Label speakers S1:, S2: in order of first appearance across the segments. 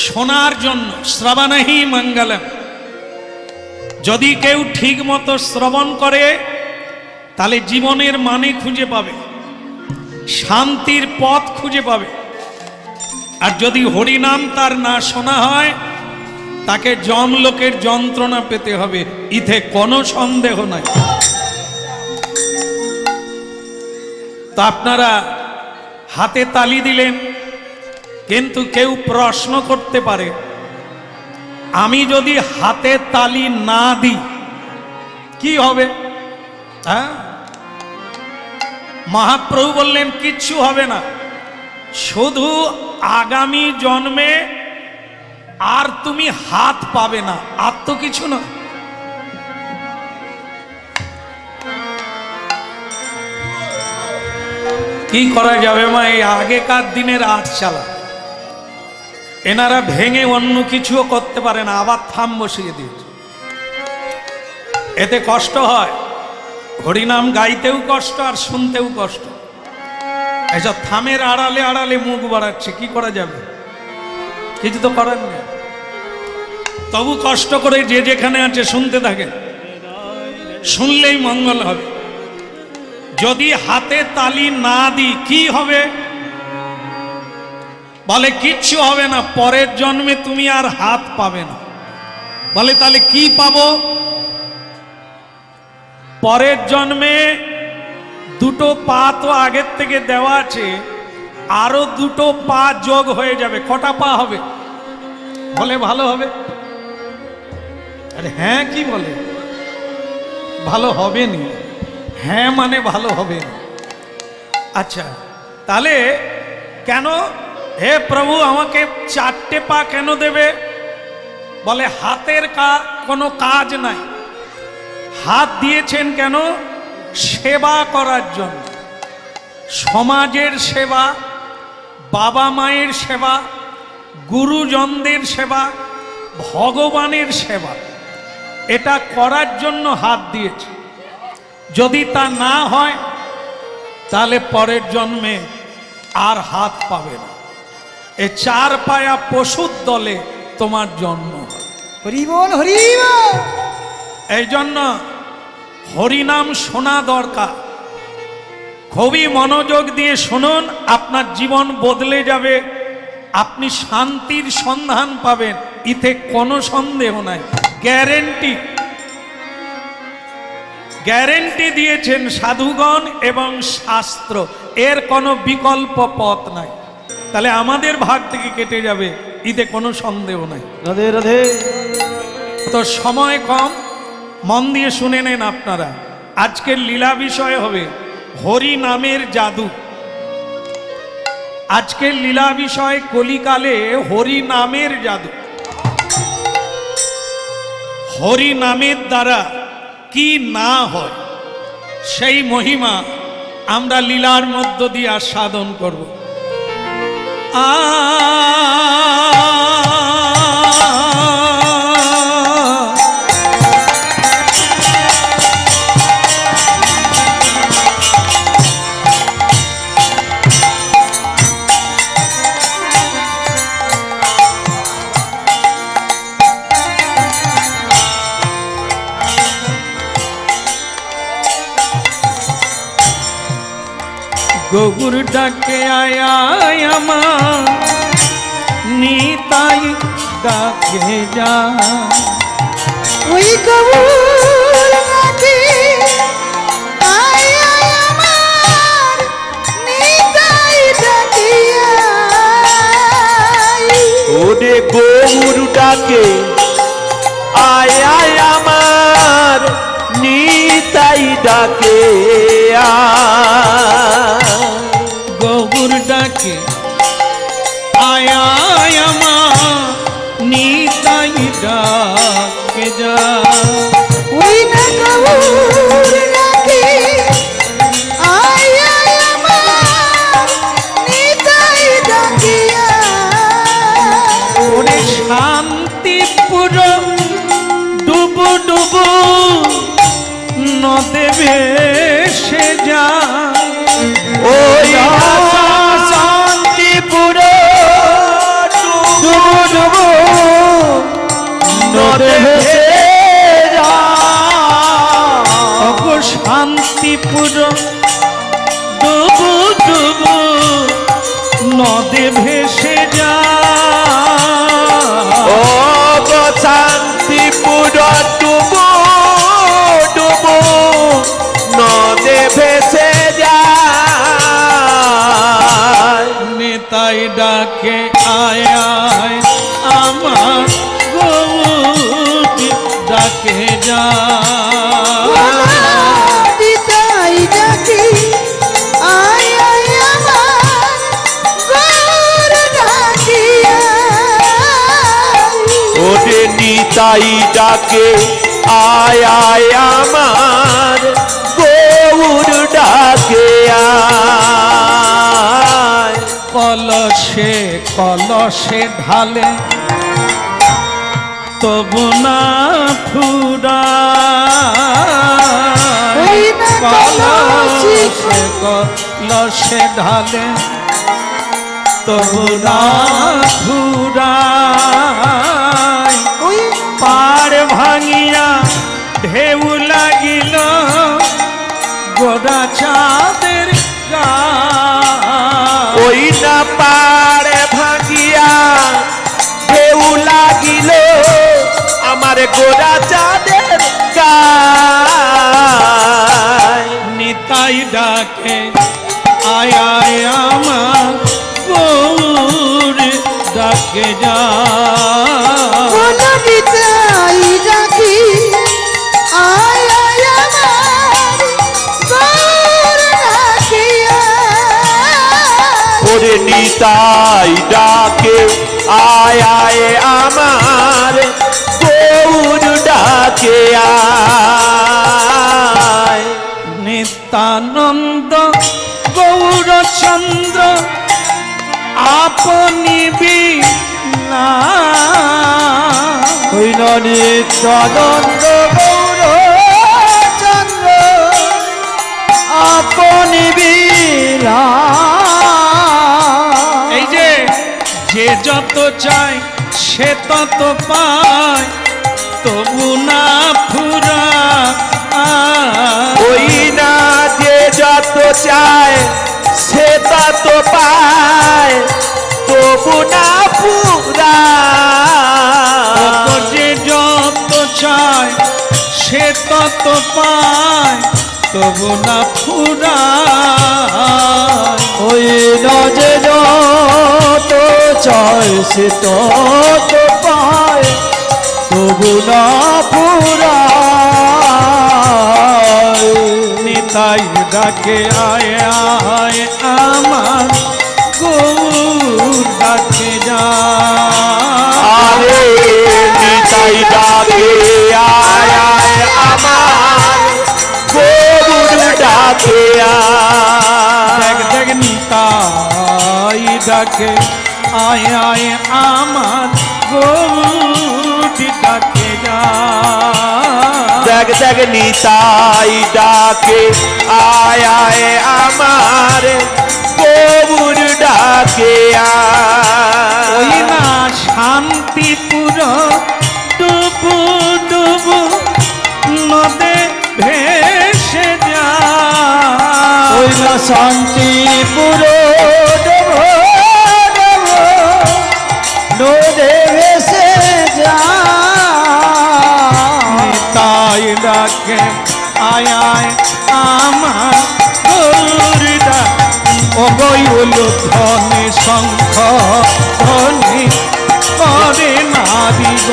S1: শোনার জন্য। শ্রবণহি মঙ্গলম। যদি কেউ ঠিক মতো শ্রবণ করে তাহলে জীবনের মানে খুঁজে পাবে, শান্তির পথ খুঁজে পাবে। আর যদি হরিনাম তার না শোনা হয় তাকে যমলোকের যন্ত্রণা পেতে হবে, ইথে কোনো সন্দেহ নাই। তো আপনারা হাতে তালি দিলেন, কিন্তু কেউ প্রশ্ন করতে পারে, আমি যদি হাতে তালি না দিই কি হবে? হ্যাঁ, মহাপ্রভু বললেন কিচ্ছু হবে না, শুধু আগামী জন্মে আর তুমি হাত পাবে না, আর তো কিছু না। কি করা যাবে মা, এই আগেকার দিনের আট চালা, এনারা ভেঙে অন্য কিছুও করতে পারে না, আবার থাম বসিয়ে দিয়েছে। এতে কষ্ট হয়, হরিনাম গাইতেও কষ্ট আর শুনতেও কষ্ট। এসব থামের আড়ালে আড়ালে মুখ বাড়াচ্ছে, কি করা যাবে? কিছু তো করার নেই। তবু কষ্ট করে যে যেখানে আছে শুনতে থাকে, শুনলেই মঙ্গল হবে। যদি হাতে তালি না দিই কি হবে? বলে কিচ্ছু হবে না, পরের জন্মে তুমি আর হাত পাবে না। বলে তাহলে কি পাবো? পরের জন্মে দুটো পা তো আগের থেকে দেওয়া আছে, আরো দুটো পা যোগ হয়ে যাবে। কটা পা হবে? বলে ভালো হবে। আরে হ্যাঁ, কি বলে ভালো হবে নি? হ্যাঁ মানে ভালো হবে না। আচ্ছা, তাহলে কেন হে প্রভু আমাকে চারটে পা কেন দেবে? বলে হাতের কোনো কাজ নাই। হাত দিয়েছেন কেন? সেবা করার জন্য। সমাজের সেবা, বাবা মায়ের সেবা, গুরুজনদের সেবা, ভগবানের সেবা, এটা করার জন্য হাত দিয়েছে। যদি তা না হয় তাহলে পরের জন্মে আর হাত পাবে না। এ চার পায়া পশুর দলে তোমার জন্ম।
S2: হরি বল, হরি বল।
S1: এই জন্য হরিনাম শোনা দরকার। খুবই মনোযোগ দিয়ে শুনুন, আপনার জীবন বদলে যাবে, আপনি শান্তির সন্ধান পাবেন, ইতে কোনো সন্দেহ নাই। গ্যারেন্টি, গ্যারেন্টি দিয়েছেন সাধুগণ এবং শাস্ত্র, এর কোনো বিকল্প পথ নাই। তাহলে আমাদের ভাগ থেকে কেটে যাবে, ইতে কোনো সন্দেহ নাই।
S2: রাধে রাধে।
S1: তো সময় কম, মন দিয়ে শুনে নেন আপনারা। আজকের লীলা বিষয় হবে হরি নামের জাদু। আজকের লীলা বিষয় কলিকালে হরি নামের জাদু। হরি নামের দ্বারা কি না হয় সেই মহিমা আমরা লীলার মধ্য দিয়ে আস্বাদন করব। গৌর ডাকে আয়া আমার, নিতাই ডাকে যা।
S2: ওই গৌর ডাকে আয়া আমার, নিতাই ডাকে আয়।
S3: ওরে গৌর ডাকে আয়া আমার, নিতাই ডাকে
S1: গৌর ডাকে আয়া আমার, নিতাই ডাকে যা।
S2: ওই না গৌর ডাকে আয়া আমার, নিতাই ডাকে আয়।
S1: ওরে শান্তিপুর ডুবু ডুবু নদে ভেসে যা।
S3: ওই শান্তিপুর ডুবু ডুবু নদে ভেসে
S1: অগো শান্তিপুর ডুবু ডুবু নদে ভেসে যা
S3: ও গো শান্তিপুর ডুবু ডুবু নদে ভেসে যায়
S1: নেতাই ডাকে আয় আয় আমার গৌরী ডাকে যা
S2: নিতাই ডাকে আয় আয় আমার গৌর ডাকিয়া
S3: ওরে নিতাই ডাকে আয় আয় আমার গৌর ডাকে আয়
S1: কলসে কলসে ঢালে তবু না ফুরায় কলসে কলসে ঢালে তবু না ফুরায়
S2: ওই
S1: পাড় ভাঙিয়া ঢেউ লাগিল গোড়া চাঁদের গায়
S3: ওই না পাড়ে ভাঙিয়া ঢেউ লাগিল আমার গোরা চাঁদের গায়
S1: নিতাই ডাকে আয় আয় আমার গৌর ডাকে যা
S2: বলো নিতাই ডাকি আয় আয় আমার গৌর ডাকিয়া
S3: ওরে নিতাই ডাকে আয় আয় আমার গৌর ডাকে আয়
S1: নিত্যানন্দ গৌরচন্দ্র আপনি বিনা
S3: হইল নিত্যানন্দ গৌর চন্দ্র আপনি বীরা
S1: এই যে যে যত চায় সে তত পায় তবু না ফুরা
S3: ওই না যে যত চায় সে তত পায় তবু না পুরা
S1: যে যত চায় সে তত পায় তবু না ফুরা
S3: ওই না যে যত চায় সে তত পায় তবু না পুরা
S1: নিতাই ডাকে আয় আয় আমার গৌর ডাকে যা
S3: আরে নিতাই ডাকে আয় আয় আমার গৌর ডাকে
S1: দেখ দেখ নিতাই ডাকে আয় আয় আমার গৌর ডাকে যা
S3: দেখ দেখ নিতাই ডাকে আয় আয় আমার গৌর ডাকে
S1: ওই না শান্তিপুর ডুবু ডুবু নদে ভেসে যা
S3: ওই না শান্তিপুর নদে ভেসে যা
S1: তাই ডাকে আয় আয় আমার গৌরীটা অগৈল ধনে শঙ্খ ধ্বনি করে নারীগ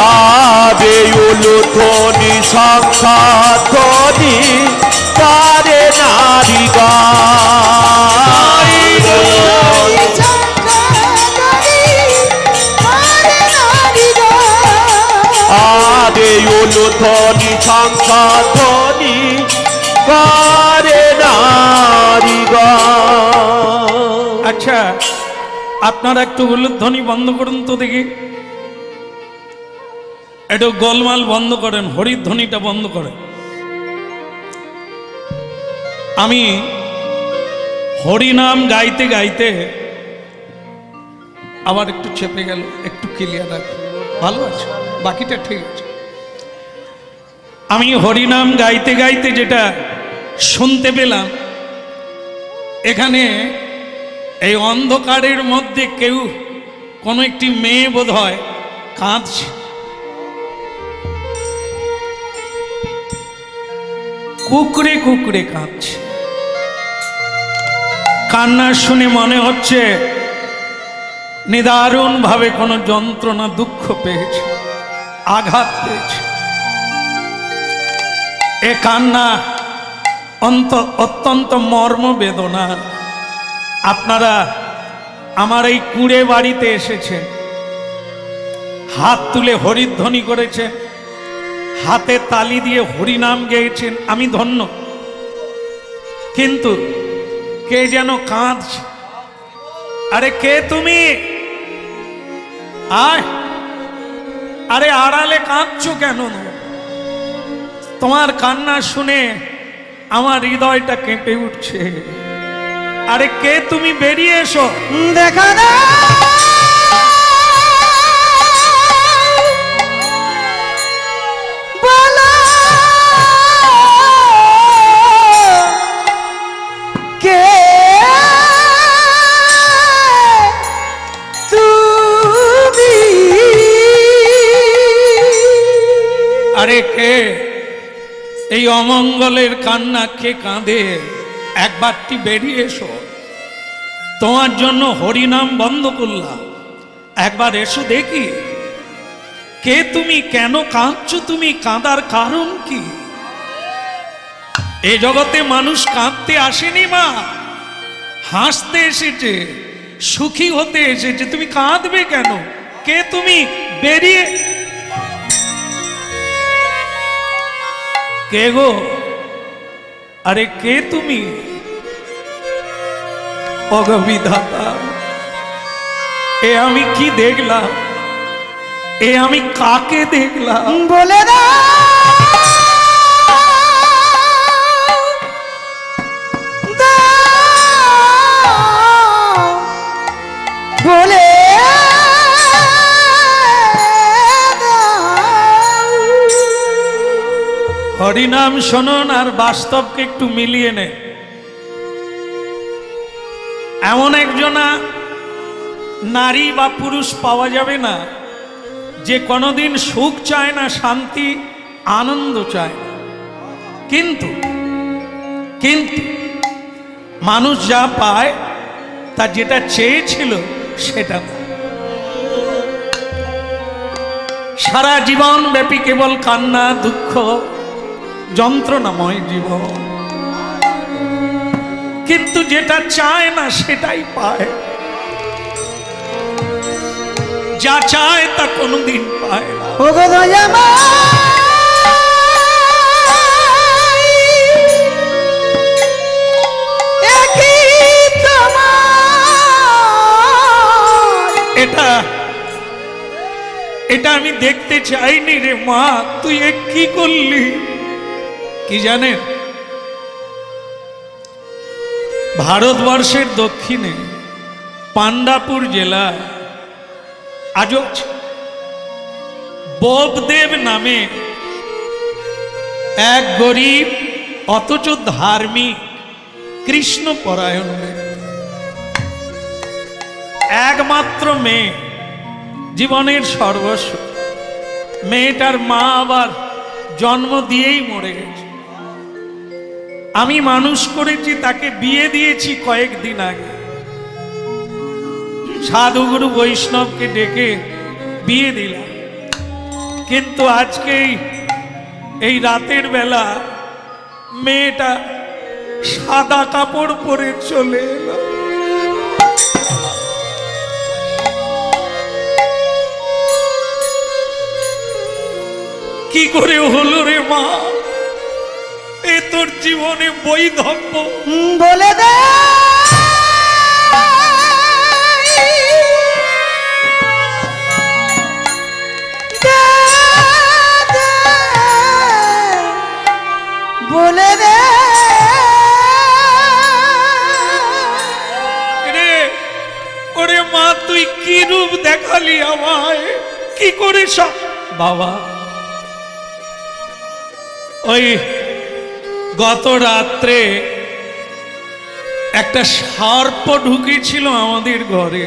S3: আবে উলুধ্বনি শঙ্খ ধ্বনি করে নারী গায় আবে উলুধ্বনি শঙ্খ ধ্বনি করে নারী গায়
S1: আচ্ছা আপনারা একটু উলুধ্বনি বন্ধ করুন তো দেখি একটু গোলমাল বন্ধ করেন হরিধ্বনিটা বন্ধ করেন আমি হরিনাম গাইতে গাইতে আবার একটু চেপে গেল একটু ক্লিয়ার রাখুন ভালো আছে, বাকিটা ঠিক আছে। আমি হরিনাম গাইতে গাইতে যেটা শুনতে পেলাম, এখানে এই অন্ধকারের মধ্যে কেউ কোনো একটি মেয়ে বোধ হয় কাঁদছে। কুকড়ে কুকড়ে কাঁদছে। কান্না শুনে মনে হচ্ছে নিদারুণ ভাবে কোনো যন্ত্রণা দুঃখ পেয়েছে, আঘাত পেয়েছে। এ কান্না অত্যন্ত মর্মবেদনা। আপনারা আমার এই কুঁড়ে বাড়িতে এসেছেন, হাত তুলে হরিধ্বনি করেছেন, হাতে তালি দিয়ে হরিনাম গেয়েছেন, আমি ধন্য। কিন্তু কে যেন কাঁদছে। আরে কে তুমি? আয়, আরে আড়ালে কাঁদছো কেন? তোমার কান্না শুনে আমার হৃদয়টা কেঁপে উঠছে। আরে কে তুমি? বেরিয়ে এসো।
S2: দেখা না বলো কে তুমি?
S1: আরে কে? এই অমঙ্গলের কান্না কে কাঁদে? একবারটি বেরিয়ে এসো। তোমার জন্য হরিনাম বন্ধ করলাম, একবার এসো দেখি। কে তুমি? কেন কাঁদছো তুমি? কাঁদার কারণ কি? এ জগতে মানুষ কাঁদতে আসেনি মা, হাসতে এসেছে, সুখী হতে এসেছে। তুমি কাঁদবে কেন? কে তুমি? বেরিয়ে কে গো? আরে কে তুমি? অগবিধাতা, এ আমি কি দেখলাম? এ আমি কাকে দেখলাম?
S2: বলে না বলে
S1: হরিনাম শুনুন আর বাস্তবকে একটু মিলিয়ে নে। এমন একজনা নারী বা পুরুষ পাওয়া যাবে না যে কোনোদিন সুখ চায় না, শান্তি আনন্দ চায় না। কিন্তু কিন্তু মানুষ যা পায় তা যেটা চেয়েছিল সেটা না। সারা জীবন ব্যাপী কেবল কান্না, দুঃখ, যন্ত্রণাময় জীবন। কিন্তু যেটা চায় না সেটাই পায়, যা চায় তা কোনোদিন পায় না।
S2: ওগো দয়াময় একই তোমার।
S1: এটা আমি দেখতে চাইনি রে মা। তুই এ কি করলি? কি জানেন, ভারতবর্ষের দক্ষিণে পান্ডাপুর জেলা আজও বোপদেব নামে এক গরিব অথচ ধার্মিক কৃষ্ণপরায়ণ একমাত্র মেয়ে, জীবনের সর্বস্ব। মেয়েটার মা আবার জন্ম দিয়েই মরে গেছে। আমি মানুষ করেছি, তাকে বিয়ে দিয়েছি কয়েকদিন আগে। সাধুগুরু বৈষ্ণবকে ডেকে বিয়ে দিলাম। কিন্তু আজকে এই রাতের বেলা মেয়েটা সাদা কাপড় পরে চলে এলো। কি করে হলো রে মা? এ তোর জীবনে বৈধব্য।
S2: বলে দে বলে দে
S1: রে। ওরে মা, তুই কি রূপ দেখালি আমায়? কি করে সব বাবা ওই গত রাত্রে একটা সর্প ঢুকেছিল আমাদের ঘরে,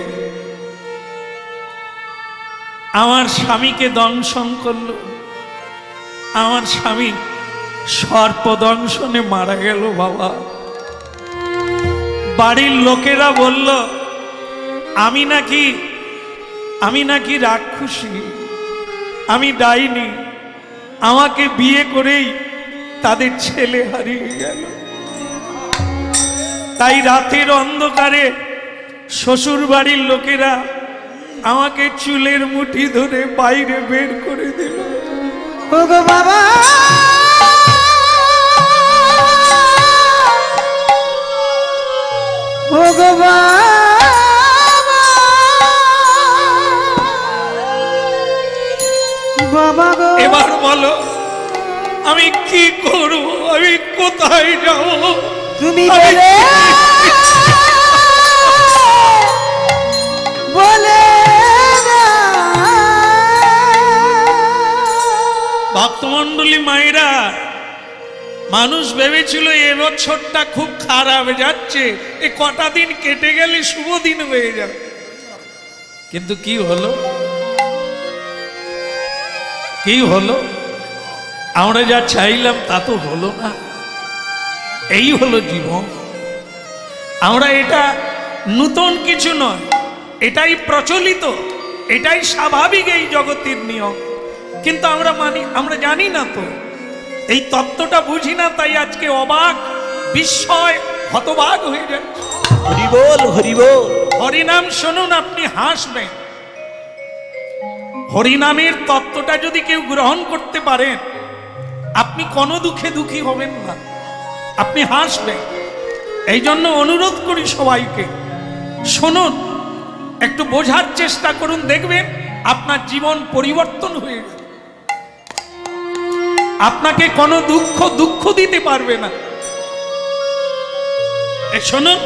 S1: আমার স্বামীকে দংশন করলো। আমার স্বামী সর্প দংশনে মারা গেল বাবা। বাড়ির লোকেরা বলল আমি নাকি রাক্ষসী, আমি ডাইনি, আমাকে বিয়ে করেই তাদের ছেলে হারিয়ে গেল। তাই রাতের অন্ধকারে শ্বশুর বাড়ির লোকেরা আমাকে চুলের মুঠি ধরে বাইরে বের করে দিল।
S2: ওগো বাবা, ওগো বাবা গো,
S1: এবার বলো আমি কি করব, আমি কোথায় যাব?
S2: তুমি বলে বলে
S1: ভক্তমণ্ডলী মায়েরা, মানুষ ভেবেছিল এবছরটা খুব খারাপ যাচ্ছে, এ কটা দিন কেটে গেলে শুভ দিন হয়ে যাবে। কিন্তু কি হলো, কি হলো? আমরা যা চাইলাম তা তো হলো না। এই হলো জীবন। আমরা এটা নতুন কিছু নয়, এটাই প্রচলিত, এটাই স্বাভাবিক এই জগতের নিয়ম। কিন্তু আমরা জানি না তো, এই তত্ত্বটা বুঝি না, তাই আজকে অবাক, বিস্ময়, হতবাক হয়ে যাচ্ছে।
S3: হরি বল, হরি বল।
S1: হরিনাম শুনুন, আপনি হাসবেন। হরিনামের তত্ত্বটা যদি কেউ গ্রহণ করতে পারেন, আপনি কোনো দুঃখে দুঃখী হবেন না, আপনি হাসবেন। এই জন্য অনুরোধ করি সবাইকে, শুনুন, একটু বোঝার চেষ্টা করুন, দেখবেন আপনার জীবন পরিবর্তন হয়ে যাবে। আপনাকে কোনো দুঃখ দিতে পারবে না। শুনুন,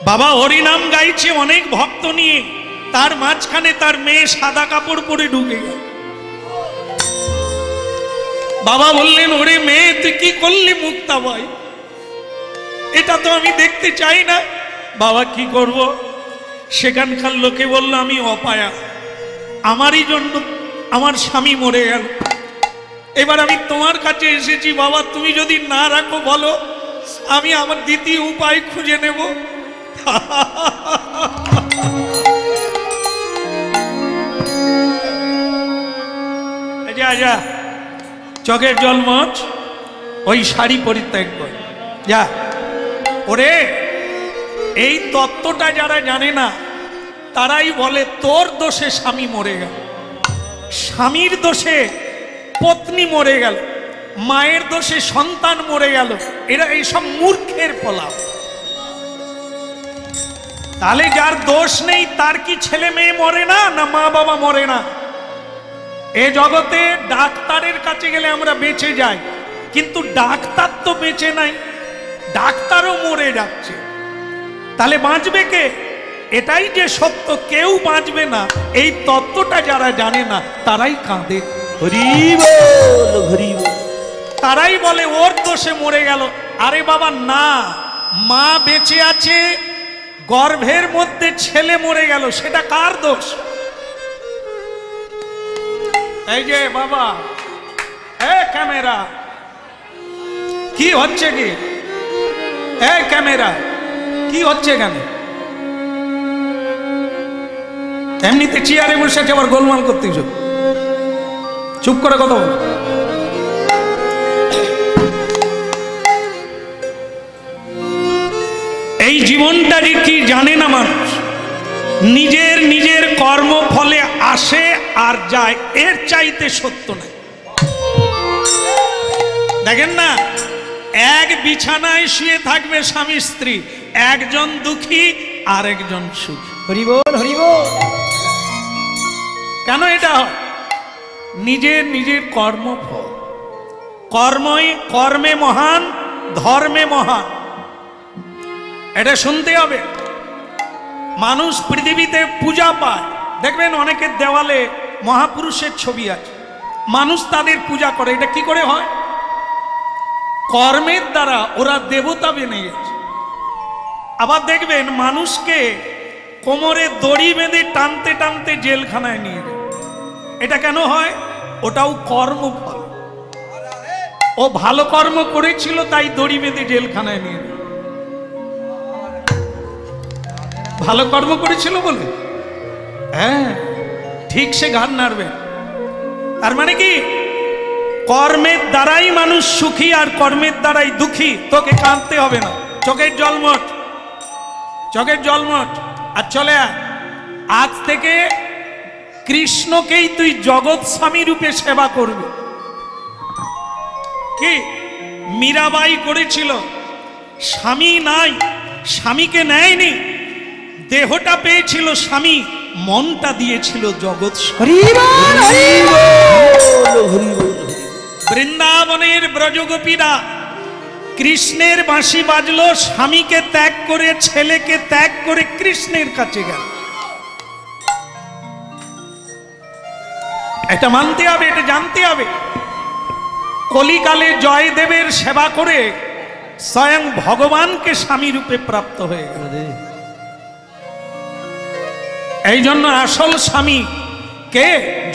S1: বাবা হরিনাম গাইছে অনেক ভক্ত নিয়ে, তার মাঝখানে তার মেয়ে সাদা কাপড় পরে ঢুকে গেল। বাবা বললেন, ওরে মেয়ে তুই কি করলি মুক্তা ভাই, এটা তো আমি দেখতে চাই না। বাবা কি করব? সেখানকার লোকে বলল আমি অপায়া, আমারই জন্য আমার স্বামী মরে গেল। এবার আমি তোমার কাছে এসেছি, বাবা তুমি যদি না রাখো বলো, আমি আমার দ্বিতীয় উপায় খুঁজে নেব। যা চোখের জল মোছ, ওই শাড়ি পরিত্যাগ কর, যা। ওরে, এই তত্ত্বটা যারা জানে না তারাই বলে তোর দোষে স্বামী মরে গেল, স্বামীর দোষে পত্নী মরে গেল, মায়ের দোষে সন্তান মরে গেল। এরা এইসব মূর্খের ফলাফল। তাহলে যার দোষ নেই তার কি ছেলে মেয়ে মরে না, না মা বাবা মরে না? এ জগতে ডাক্তারের কাছে গেলে আমরা বেঁচে যাই, কিন্তু ডাক্তার তো বেঁচে নাই, ডাক্তারও মরে যাচ্ছে। তাহলে বাঁচবে কে? এটাই যে সত্য, কেউ বাঁচবে না। এই তত্ত্বটা যারা জানে না তারাই কাঁদে।
S3: হরি বল, হরি বল।
S1: তারাই বলে ওর দোষে মরে গেল। আরে বাবা না, মা বেঁচে আছে, গর্ভের মধ্যে ছেলে মরে গেল, সেটা কার দোষ? এই যে বাবা, ক্যামেরা কি হচ্ছে, কি ক্যামেরা কি হচ্ছে কেন? এমনিতে চেয়ারে বসে আছে, আবার গোলমাল করতেছ। চুপ করে কথা বল। এই জীবনটা কি জানে না মানুষ, নিজের নিজের কর্ম ফলে আসে আর যায়, এর চাইতে সত্য নাই। দেখেন না, এক বিছানায় শুয়ে থাকবে স্বামী স্ত্রী, একজন দুঃখী আর একজন সুখী।
S2: হরি বল, হরি বল।
S1: কেন এটা হয়? নিজের নিজের কর্মফল। কর্মে মহান, ধর্মে মহান, এটা শুনতে হবে। মানুষ পৃথিবীতে পূজা পায়, দেখবেন অনেকের দেওয়ালে মহাপুরুষের ছবি আছে, মানুষ তাদের পূজা করে। এটা কি করে হয়? কর্মের দ্বারা ওরা দেবতা বেনে গেছে। আবার দেখবেন মানুষকে কোমরে দড়ি বেঁধে টানতে টানতে জেলখানায় নিয়ে যায়। এটা কেন হয়? ওটাও কর্মফল। ও ভালো কর্ম করেছিল তাই দড়ি বেঁধে জেলখানায় নিয়ে যায়। ভালো কর্ম করেছিল বলে, হ্যাঁ ঠিক সে ঘাড় নাড়বে। তার মানে কি? কর্মের দ্বারাই মানুষ সুখী আর কর্মের দ্বারাই দুঃখী। তোকে কাঁদতে হবে না, চোখের জল মোট, চোখের জল মোট। আর চলে আজ থেকে কৃষ্ণকেই তুই জগৎ স্বামী রূপে সেবা করবি। কি মীরাবাই করেছিল? স্বামী নাই, স্বামীকে নেয়নি, দেহটা পেয়েছিল স্বামী, মনটা দিয়েছিল জগৎ। বৃন্দাবনের ব্রজগোপীরা কৃষ্ণের বাঁশি বাজলো, স্বামীকে ত্যাগ করে, ছেলেকে ত্যাগ করে কৃষ্ণের কাছে গেল। এটা মানতে হবে, এটা জানতে হবে। কলিকালে জয়দেবের সেবা করে স্বয়ং ভগবানকে স্বামী রূপে প্রাপ্ত হয়ে গেল। এই জন্য আসল স্বামী কে?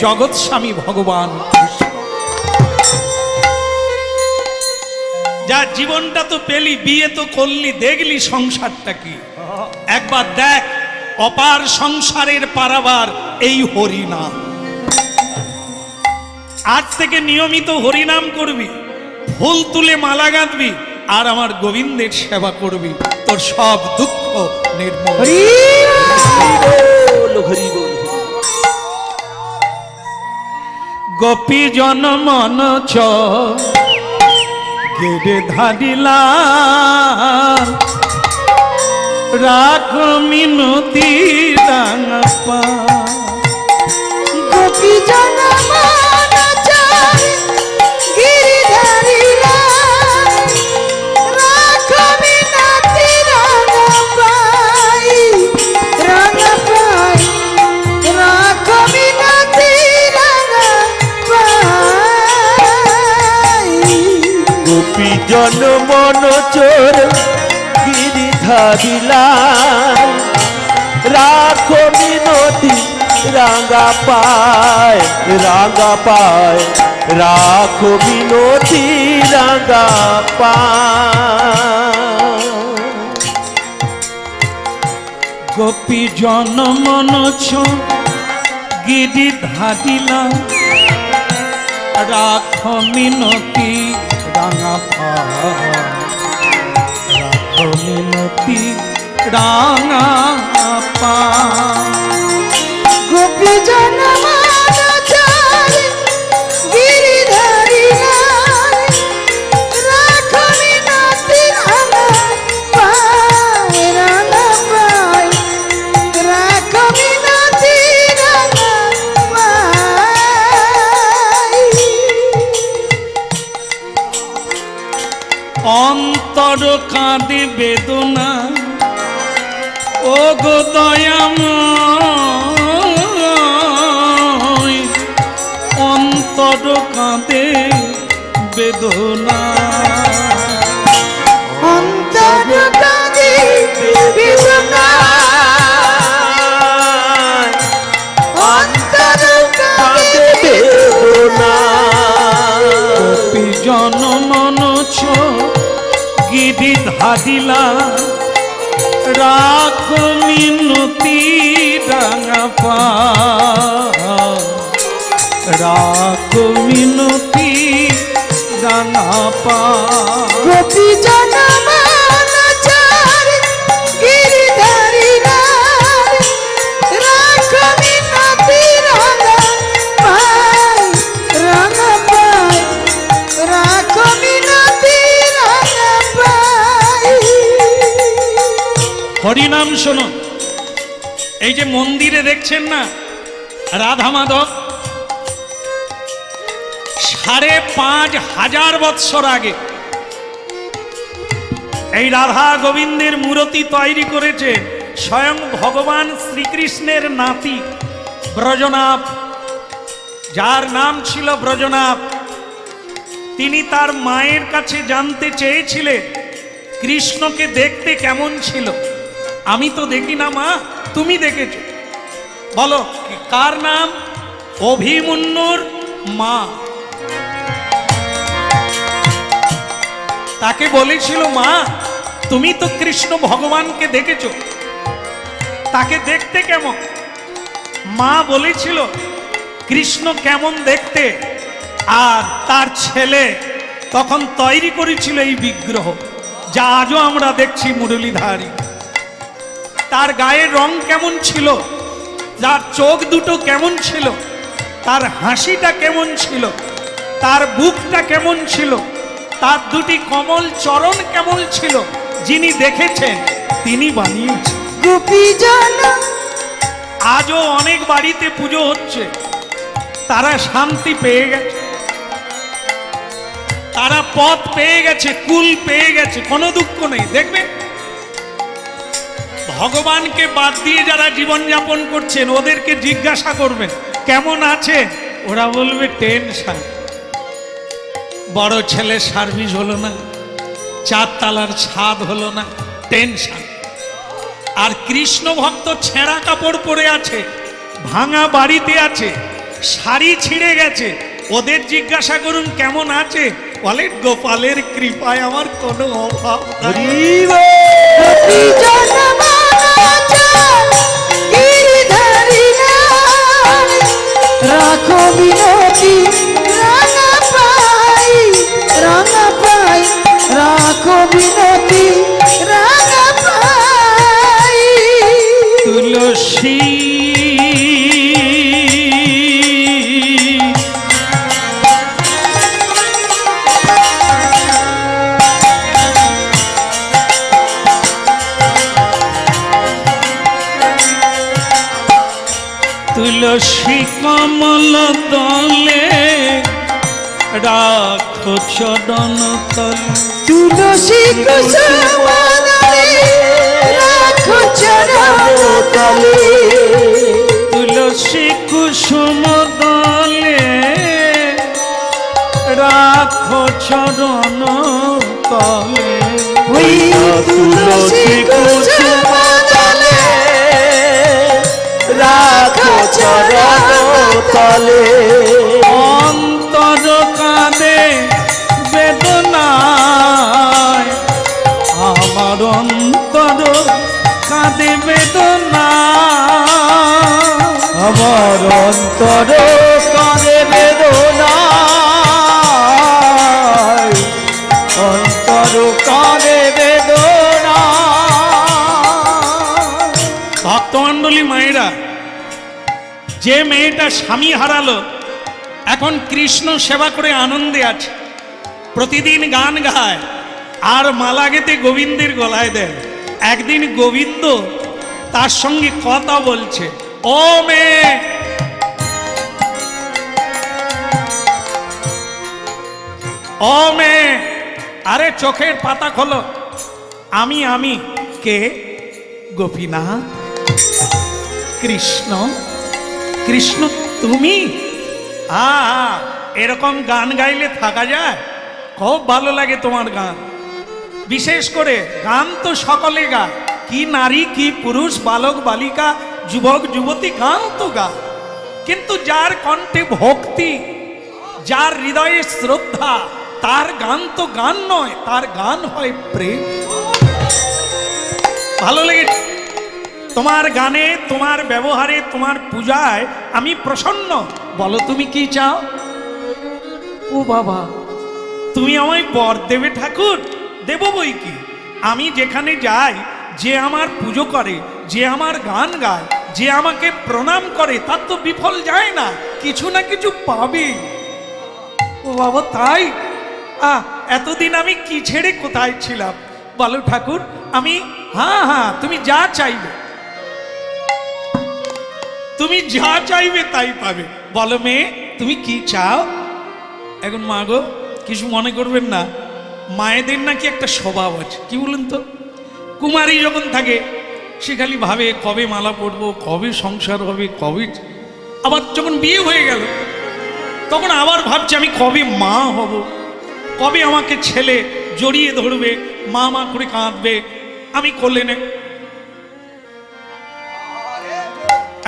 S1: জগৎ স্বামী ভগবান কৃষ্ণ। যা জীবনটা তো পেলি, বিয়ে তো করলি, দেখলি সংসারটা কি। একবার দেখ, অপার সংসারের পারাবার এই হরিনাম। আজ থেকে নিয়মিত হরিনাম করবি, ফুল তুলে মালা গাঁথবি, আর আমার গোবিন্দের সেবা করবি, তোর সব দুঃখ নির্মূল। গোপী জন মন ছ গেড়ে ধারিলা, রাখ মিনতি রাঙা পা।
S2: গোপী জন মন ছ গিরি ধারিলা, রাখ মিনতি রাঙা পাই, রাঙা পাই, রাখ মিনতি রাঙা পাই।
S3: গোপী জন মন চোর গিরি ধারিলা, রাখো মিনতি রাঙা পায়, রাঙা পায়, রাখো মিনতি রাঙা পায়।
S1: গোপী জন মন ছ গিরি ধারিলা, রাখ মিনতি রাঙা পা, রাখ মিনতি রাঙা পা।
S2: গোপী জন মন ছ গিরি ধারিলা, রাখ মিনতি রাঙা পাই, রাঙা পাই, রাখ মিনতি রাঙা পাই।
S1: অন্তর কাঁদে বেদনা, ও গো দয়াময়, অন্তর কাঁদে বেদনা।
S2: অন্তর কাঁদে বেদনা, অন্তর কাঁদে বেদনা।
S1: গোপী জন মন ছ গিরি ধারিলা, রাখ মিনতি রাঙা পা, রাখ মিনতি রাঙা পা।
S2: গোপী জন মন ছ গিরি ধারিলা, রাখ মিনতি রাঙা পাই, রাঙা পাই, রাখ মিনতি রাঙা পাই।
S1: হরিনাম শোনো। এই যে মন্দিরে দেখছেন না রাধা মাধব, 5,500 বৎসর আগে এই রাধা গোবিন্দের মূর্তি তৈরি করেছে স্বয়ং ভগবান শ্রীকৃষ্ণের নাতি ব্রজনাথ। যার নাম ছিল ব্রজনাথ, তিনি তার মায়ের কাছে জানতে চেয়েছিলেন কৃষ্ণকে দেখতে কেমন ছিল। আমি তো দেখি না মা, তুমি দেখেছো, বলো কার নাম? অভিমন্যুর মা। তাকে বলেছিল, মা তুমি তো কৃষ্ণ ভগবানকে দেখেছো, তাকে দেখতে কেমন? মা বলেছিল কৃষ্ণ কেমন দেখতে, আর তার ছেলে তখন তৈরি করেছিল এই বিগ্রহ, যা আজও আমরা দেখছি মুরলীধারী। তার গায়ের রং কেমন ছিল, তার চোখ দুটো কেমন ছিল, তার হাসিটা কেমন ছিল, তার বুকটা কেমন ছিল, তার দুটি কমল চরণ কেমন ছিল, যিনি দেখেছেন তিনি বানিয়েছেন।
S2: গোপীজন
S1: আজও অনেক বাড়িতে পুজো হচ্ছে, তারা শান্তি পেয়ে গেছে, তারা পথ পেয়ে গেছে, কুল পেয়ে গেছে, কোনো দুঃখ নেই। দেখবে ভগবানকে বাদ দিয়ে যারা জীবন যাপন করছেন ওদেরকে জিজ্ঞাসা করবেন কেমন আছে, ওরা বলবে টেনশন, বড় ছেলে সার্ভিস হলো না, 4 তলার ছাদ হলো না, টেনশন। আর কৃষ্ণ ভক্ত ছেঁড়া কাপড় পরে আছে, ভাঙা বাড়িতে আছে, শাড়ি ছিঁড়ে গেছে, ওদের জিজ্ঞাসা করুন কেমন আছে, বলে গোপালের কৃপায় আমার কোনো অভাব নাই।
S2: গোপীজন বনচর গিরিধারী নাই, রাখো বিনতি রাঙা পাই, রাঙা পাই, রাখো বিনতি রাঙা পাই।
S1: তুলসী তুলসী কমল তলে রাখো চরণ তলে,
S2: তুলসী কুসুম দলে রাখো চরণ তলে,
S1: তুলসী কুসুম দলে রাখো চরণ তলে।
S2: ওই তুলসী কুসুম দলে রাখো চরণ তলে।
S1: অন্তর কাঁদে বেদনায়, আমার অন্তর কাঁদে বেদনায়,
S3: আমার অন্তর কাঁদে বেদনায়, অন্তর কাঁদে বেদনায়।
S1: ভক্তমণ্ডলী মায়েরা, যে মেয়েটা স্বামী হারালো এখন কৃষ্ণ সেবা করে আনন্দে আছে, প্রতিদিন গান গায় আর মালা গেতে গোবিন্দের গলায় দেয়। একদিন গোবিন্দ তার সঙ্গে কথা বলছে, ও মেয়ে, ও মেয়ে, আরে চোখের পাতা খোলো, আমি কে? গোপীনাথ, কৃষ্ণ, কৃষ্ণ তুমি? এরকম গান গাইলে থাকা যায়? খুব ভালো লাগে তোমার গান, বিশেষ করে গান তো সকলে গায়, কি নারী কি পুরুষ, বালক বালিকা যুবক যুবতী গান তো গায়, কিন্তু যার কণ্ঠে ভক্তি, যার হৃদয়ে শ্রদ্ধা, তার গান তো গান নয়, তার গান হয় প্রেম। ভালো লেগেছে তোমার গানে, তোমার ব্যবহারে, তোমার পূজায় আমি প্রসন্ন। বলো তুমি কি চাও? ও বাবা, তুমি আমায় বর দেবে ঠাকুর? দেব বই কি, আমি যেখানে যাই, যে আমার পুজো করে, যে আমার গান গায়, যে আমাকে প্রণাম করে, তার তো বিফল যায় না, কিছু না কিছু পাবে। ও বাবা তাই? এতদিন আমি কি ছেড়ে কোথায় ছিলাম? বলো ঠাকুর আমি, হ্যাঁ তুমি যা চাইবে, তুমি যা চাইবে তাই পাবে। বলো মেয়ে তুমি কি চাও? এখন মা গো কিছু মনে করবেন না, মায়েদের নাকি একটা স্বভাব আছে, কি বলুন তো, কুমারী যখন থাকে সে খালি ভাবে কবে মালা পরবো, কবে সংসার হবে, কবে, আবার যখন বিয়ে হয়ে গেল তখন আবার ভাবছি আমি কবে মা হব, কবে আমাকে ছেলে জড়িয়ে ধরবে, মা মা করে কাঁদবে, আমি কোলে নে।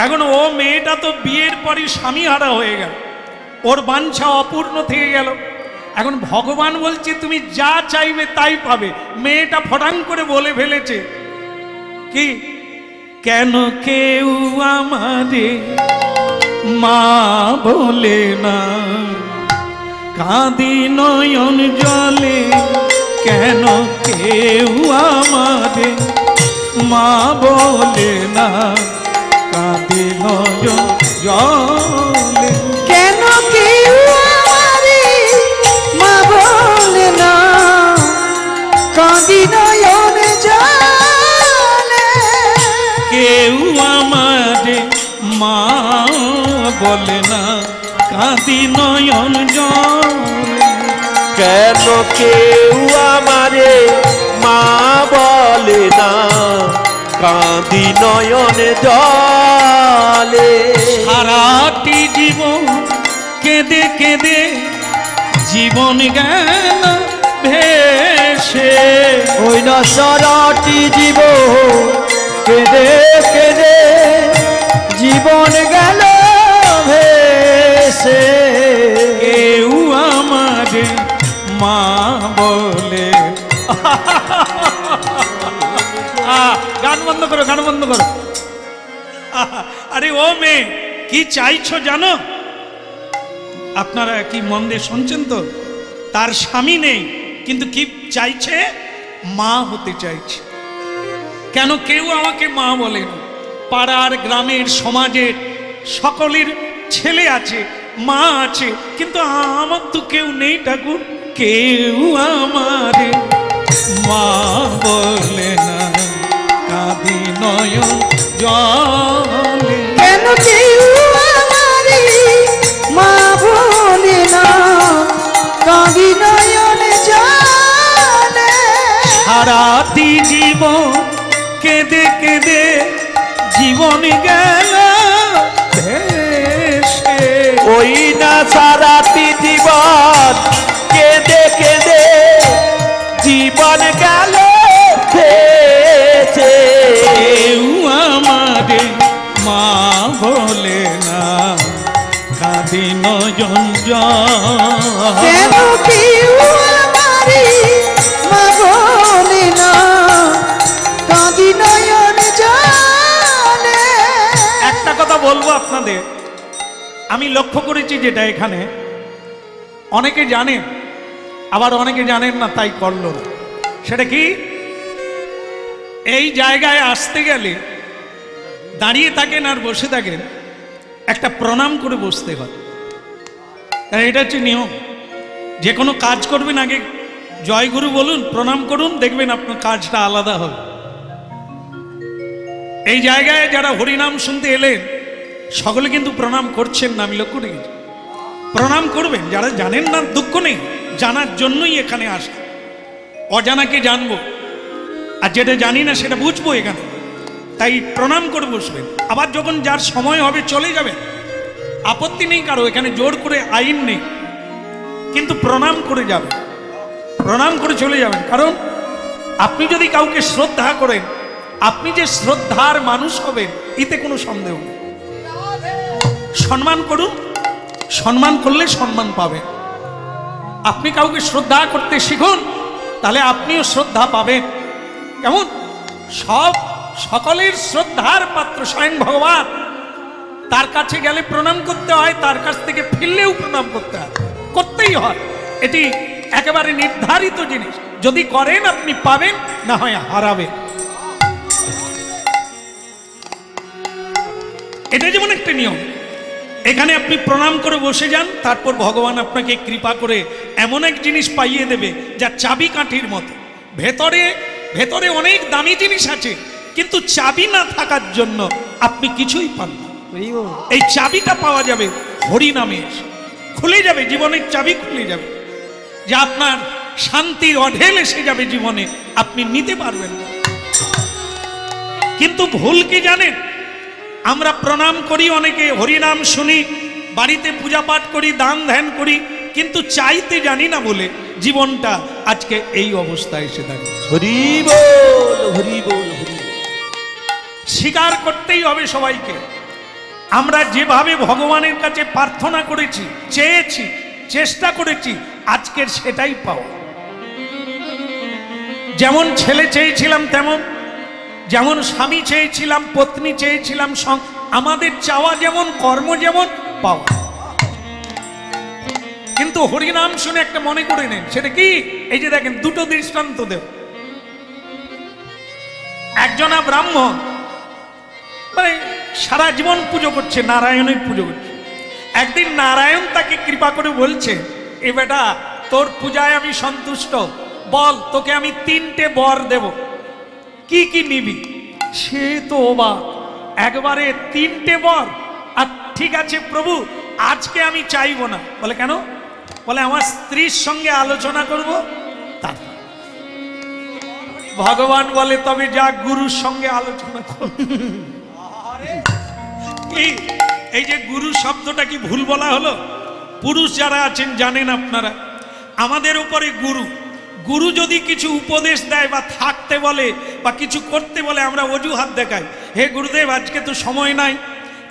S1: এখন ও মেয়েটা তো বিয়ের পরই স্বামী হারা হয়ে গেল, ওর বাঞ্ছা অপূর্ণ থেকে গেল। এখন ভগবান বলছে তুমি যা চাইবে তাই পাবে। মেয়েটা ফটাং করে বলে ফেলেছে কি, কেন কেউ আমারে মা বলে না, কাঁদি নয়ন জলে, কেন কেউ আমারে মা বলে না, কাঁদি নয়ন জলে।
S2: কেন কেউ আমারে মা বলে না, কাঁদি নয়ন জলে।
S1: কেউ আমারে মা বলে না, কাঁদি নয়ন জলে।
S3: কেন কেউ আমারে মা বলে না, কাঁদি নয়নে জলে।
S1: সারাটি জীবন কেঁদে কেঁদে জীবন গেল ভেসে।
S3: ওই না সারাটি জীবন কেঁদে কেঁদে জীবন গেল ভেসে।
S1: কেউ আমারে মা বলে। গান বন্ধ করো, গান বন্ধ করো। আরে ও মেয়ে, কি চাইছো জানো? আপনারা কি মন দিয়ে শুনছেন তো? তার স্বামী নেই, কিন্তু কি চাইছে? মা হতে চাইছে। কেন কেউ আমাকে মা বলে না? পাড়ার, গ্রামের, সমাজের সকলের ছেলে আছে, মা আছে, কিন্তু আমার তো কেউ নেই ঠাকুর। কেউ আমারে মা বলে না, কাঁদি নয়ন জলে।
S2: কেন কেউ আমারে মা বলে না, কাঁদি নয়ন জলে।
S1: সারাটি জীবন কেঁদে কেঁদে জীবন গেল ভেসে।
S3: ওই না সারাটি জীবন কেঁদে কেঁদে জীবন গেল ভেসে।
S1: কেউ আমারে মা বলে না, কাঁদি নয়ন জলে।
S2: কেন কেউ আমারে মা বলে না, কাঁদি নয়ন জলে।
S1: একটা কথা বলবো আপনাদের, আমি লক্ষ্য করেছি যেটা এখানে অনেকে জানেন, আবার অনেকে জানেন না, তাই করলো না। সেটা কি, এই জায়গায় আসতে গেলে দাঁড়িয়ে থাকেন আর বসে থাকেন, একটা প্রণাম করে বসতে হয়। আর এটা হচ্ছে নিয়ম। যে কোনো কাজ করবেন আগে জয়গুরু বলুন, প্রণাম করুন, দেখবেন আপনার কাজটা আলাদা হবে। এই জায়গায় যারা হরিনাম শুনতে এলেন সকলে কিন্তু প্রণাম করছেন না, আমি লক্ষ্য রেখেছি। প্রণাম করবেন, যারা জানেন না দুঃখ নেই, জানার জন্যই এখানে আসা। অজানাকে জানবো, আর যেটা জানি না সেটা বুঝবো এখানে, তাই প্রণাম করে বসবেন। আবার যখন যার সময় হবে চলে যাবেন, আপত্তি নেই কারো, এখানে জোর করে আইন নেই, কিন্তু প্রণাম করে যাবেন, প্রণাম করে চলে যাবেন। কারণ আপনি যদি কাউকে শ্রদ্ধা করেন, আপনি যে শ্রদ্ধার মানুষ হবেন এতে কোনো সন্দেহ নেই। সম্মান করুন, সম্মান করলে সম্মান পাবেন। আপনি কাউকে শ্রদ্ধা করতে শিখুন, তাহলে আপনিও শ্রদ্ধা পাবেন। কেমন? সকলের শ্রদ্ধার পাত্র স্বয়ং ভগবান, তার কাছে গেলে প্রণাম করতে হয়, তার কাছ থেকে ফিরলেও প্রণাম করতে হয়, করতেই হয়। এটি একেবারে নির্ধারিত জিনিস। যদি করেন আপনি পাবেন, না হয় হারাবেন। এটা যেমন একটা নিয়ম। এখানে আপনি প্রণাম করে বসে যান, তারপর ভগবান আপনাকে কৃপা করে এমন এক জিনিস পাইয়ে দেবে যা চাবি কাঠির মতো। ভেতরে ভেতরে অনেক দামি জিনিস আছে, কিন্তু চাবি না থাকার জন্য আপনি কিছুই পান না। এই চাবিটা পাওয়া যাবে হরিনামে, খুলে যাবে, জীবনের চাবি খুলে যাবে, যা আপনার শান্তির অঢেল এসে যাবে জীবনে, আপনি নিতে পারবেন না। কিন্তু ভুল কি জানেন? আমরা প্রণাম করি, অনেকে হরিনাম শুনি, বাড়িতে পূজা পাঠ করি, দান ধ্যান করি, কিন্তু চাইতে জানি না বলে জীবনটা আজকে এই অবস্থায় এসে দাঁড়িয়েছে।
S3: হরি বল, হরি বল, হরি বল।
S1: স্বীকার করতেই হবে সবাইকে, আমরা যেভাবে ভগবানের কাছে প্রার্থনা করেছি, চেয়েছি, চেষ্টা করেছি, আজকের সেটাই পাওয়া। যেমন ছেলে চেয়েছিলাম তেমন, যেমন স্বামী চেয়েছিলাম, পত্নী চেয়েছিলাম, আমাদের চাওয়া যেমন, কর্ম যেমন, পাওয়া। কিন্তু হরিনাম শুনে একটা মনে করে নেন, সেটা কি? এই যে দেখেন, দুটো দৃষ্টান্ত দেব। একজনা ব্রাহ্মণ মানে সারা জীবন পুজো করছে, নারায়ণের পুজো করছে। একদিন নারায়ণ তাকে কৃপা করে বলছে, এ বেটা, তোর পূজায় আমি সন্তুষ্ট, বল তোকে আমি 3টে বর দেব, কি কি নিবি? সে তো অবাক, একবারে 3টে বর? আর ঠিক আছে প্রভু, আজকে আমি চাইবো না। বলে কেন? বলে আমার স্ত্রীর সঙ্গে আলোচনা করব। তার ভগবান বলে, তবে যা গুরুর সঙ্গে আলোচনা কর। এই যে গুরু শব্দটা কি ভুল বলা হলো? পুরুষ যারা আছেন জানেন আপনারা, আমাদের উপরে গুরু, গুরু যদি কিছু উপদেশ দেয় বা থাকতে বলে বা কিছু করতে বলে, আমরা অজুহাত দেখাই, হে গুরুদেব আজকে তো সময় নাই।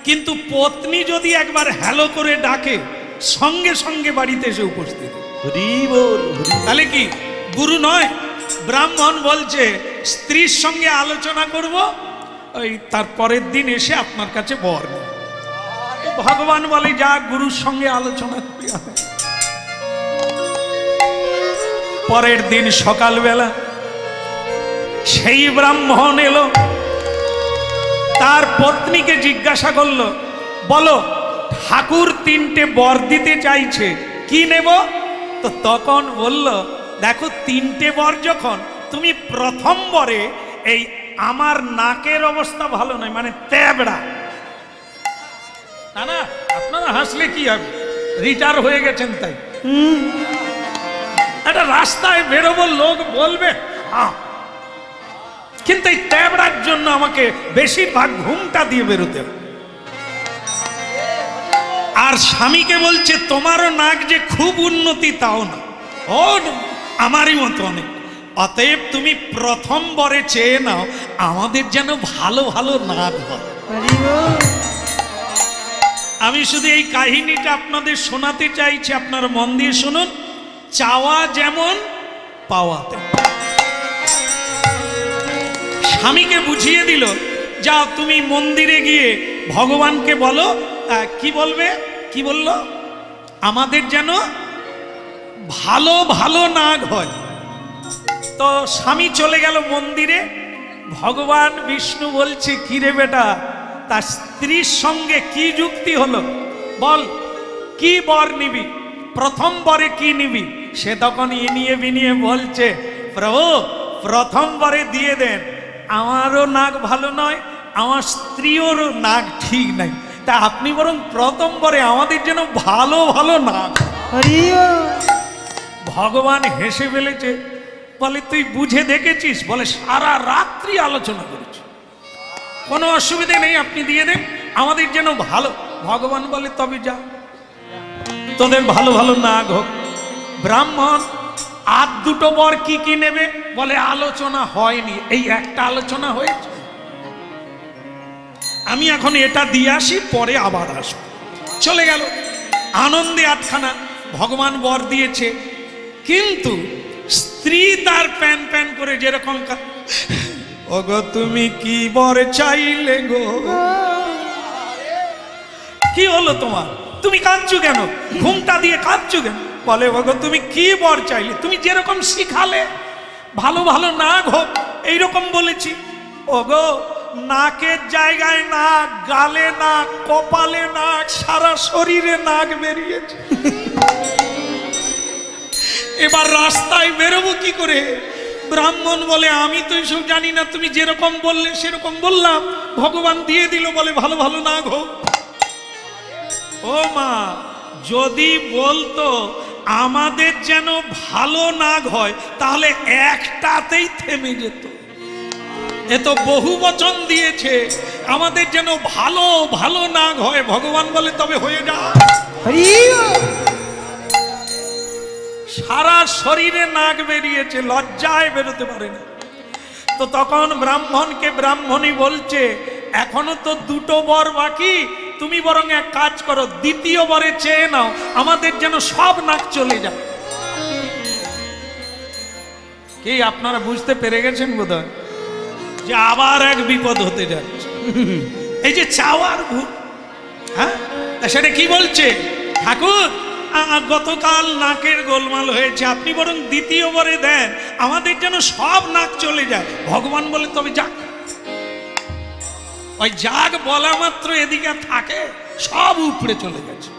S1: কিন্তু পত্নী যদি একবার হ্যালো করে ডাকে, সঙ্গে সঙ্গে বাড়িতে এসে উপস্থিত।
S3: হরি বল, হরি বল।
S1: তাহলে কি গুরু নয়? ব্রাহ্মণ বলছে স্ত্রীর সঙ্গে আলোচনা করব, ওই তারপরের দিন এসে আপনার কাছে বর নেব। ভগবান বলে, যা গুরুর সঙ্গে আলোচনা করি। পরের দিন সকালবেলা সেই ব্রাহ্মণ এলো, তার পত্নীকে জিজ্ঞাসা করলো, বলো ঠাকুর 3টে বর দিতে চাইছে, কি নেব? তো তখন বলল, দেখো 3টে বর যখন, তুমি প্রথম বরে এই আমার নাকের অবস্থা ভালো নয়, মানে তেবড়া। না না, আপনারা হাসলে কি হবে, রিটায়ার হয়ে গেছেন তাই। একটা রাস্তায় বেরোবো, লোক বলবে হ্যাঁ, কিন্তু এই তেবড়ার জন্য আমাকে বেশিরভাগ ঘুমটা দিয়ে বেরোতে হবে। আর স্বামীকে বলছে, তোমারও নাক যে খুব উন্নতি তাও না, ও আমারই মতো অনেক, অতএব তুমি প্রথম বরে চেয়ে নাও, আমাদের যেন ভালো ভালো নাক হয়। আমি শুধু এই কাহিনীটা আপনাদের শোনাতে চাইছি, আপনারা মন দিয়ে শুনুন। চাওয়া যেমন, পাওয়া তেমন। স্বামীকে বুঝিয়ে দিল, যাও তুমি মন্দিরে গিয়ে ভগবানকে বলো, কি বলবে? কি বলল? আমাদের যেন ভালো ভালো নাক হয়। তো স্বামী চলে গেল মন্দিরে। ভগবান বিষ্ণু বলছে, কি রে বেটা, তার স্ত্রীর সঙ্গে কি যুক্তি হলো, বল কি বর নিবি, প্রথম বরে কি নিবি? সে তখন ইনিয়ে বিনিয়ে বলছে, প্রভু প্রথম বরে দিয়ে দেন, আমারও নাক ভালো নয়, আমার স্ত্রীরও নাক ঠিক নাই, তা আপনি বরং প্রথম বরে আমাদের যেন ভালো ভালো নাক। ভগবান হেসে ফেলেছে, বলে তুই বুঝে দেখেছিস? বলে সারা রাত্রি আলোচনা করেছি, কোনো অসুবিধে নেই, আপনি দিয়ে দেন, আমাদের যেন ভালো। ভগবান বলে, তবে যা, তোদের ভালো ভালো নাক হোক। ব্রাহ্মণ আর 2টো বর কি কি নেবে? বলে আলোচনা হয়নি, এই একটা আলোচনা হয়েছে, আমি এখন এটা দিয়ে আসি, পরে আবার আসবো। চলে গেল আনন্দে আটখানা। ভগবান বর দিয়েছে, কিন্তু স্ত্রী তার প্যান প্যান করে যেরকম, ওগো তুমি কি বর চাইলে গো? কি হলো তোমার, তুমি কাঁদছো কেন, ঘুমটা দিয়ে কাঁদছো কেন? বলে, ওগো তুমি কি বর চাইলে? তুমি যেরকম শিখালে, ভালো ভালো নাক হোক, এইরকম বলেছি। ওগো নাকের জায়গায় নাক, গালে নাক, কপালে নাক, সারা শরীরে নাক বেরিয়েছে। এবার রাস্তায় বেরোবো কি করে? ব্রাহ্মণ বলে, আমি তো এসব জানি না, তুমি যেরকম বললে সেরকম বললাম, ভগবান দিয়ে দিল, বলে ভালো ভালো নাক হোক। ও মা, যদি বলতো আমাদের যেন ভালো নাক হয়, তাহলে একটাতেই থেমে যেত। এ তো বহু বচন দিয়েছে আমাদের যেন ভালো ভালো নাগ হয়। ভগবান বলে তবে হয়ে যা।
S2: হরি বল।
S1: সারা শরীরে নাক বেরিয়েছে, লজ্জায় বেরোতে পারে না। তো তখন ব্রাহ্মণকে ব্রাহ্মণী বলছে এখনো তো দুটো বর বাকি, তুমি বরং এক কাজ করো, দ্বিতীয় বরে চেয়ে নাও, আমাদের যেন সব নাক চলে যায়। কি আপনারা বুঝতে পেরে গেছেন বোধহয় যে আবার এক বিপদ হতে যাচ্ছে। এই যে চাওয়ার ভূত, হ্যাঁ সেটা কি বলছে, ঠাকুর গতকাল নাকের গোলমাল হয়েছে, আপনি বরং দ্বিতীয় বরে দেন, আমাদের যেন সব নাক চলে যায়। ভগবান বলে তবে যাক। ওই যাক বলা মাত্র এদিকে থাকে, সব উপরে চলে গেছে।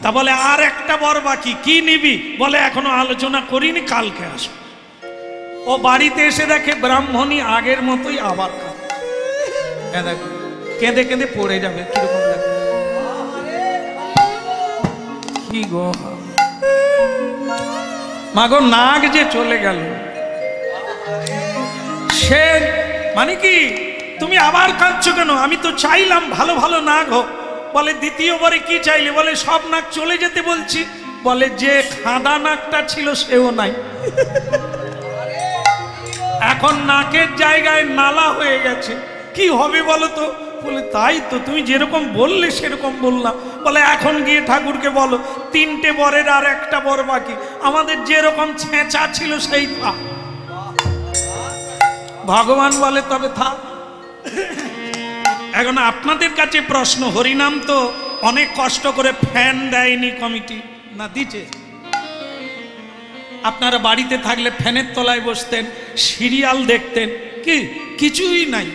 S1: তা বলে আর একটা বর বাকি, কি নিবি? বলে এখনো আলোচনা করিনি, কালকে আসবো। ও বাড়িতে এসে দেখে ব্রাহ্মণী আগের মতোই আবার দেখো কেঁদে কেঁদে পড়ে যাবে, কিরকম দেখো। কি গো মাগো, নাগ যে চলে গেল, সে মানে কি তুমি আবার কাঁদছো কেন? আমি তো চাইলাম ভালো ভালো নাগ হোক। বলে দ্বিতীয়বারে কি চাইলে? বলে সব নাক চলে যেতে বলছি। বলে যে খাঁদা নাকটা ছিল সেও নাই, এখন নাকের জায়গায় নালা হয়ে গেছে, কি হবে বলো তো? বলে তাই তো, তুমি যেরকম বললে সেরকম বললাম। বলে এখন গিয়ে ঠাকুরকে বলো তিনটে বরের আর একটা বর বাকি, আমাদের যেরকম ছেঁচা ছিল সেই থাক। ভগবান বলে তবে থাক। এখন আপনাদের কাছে প্রশ্ন, হরিনাম তো অনেক কষ্ট করে ফ্যান দেয়নি কমিটি, না দিচ্ছে? আপনারা বাড়িতে থাকলে ফ্যানের তলায় বসতেন, সিরিয়াল দেখতেন, কি কিছুই নাই,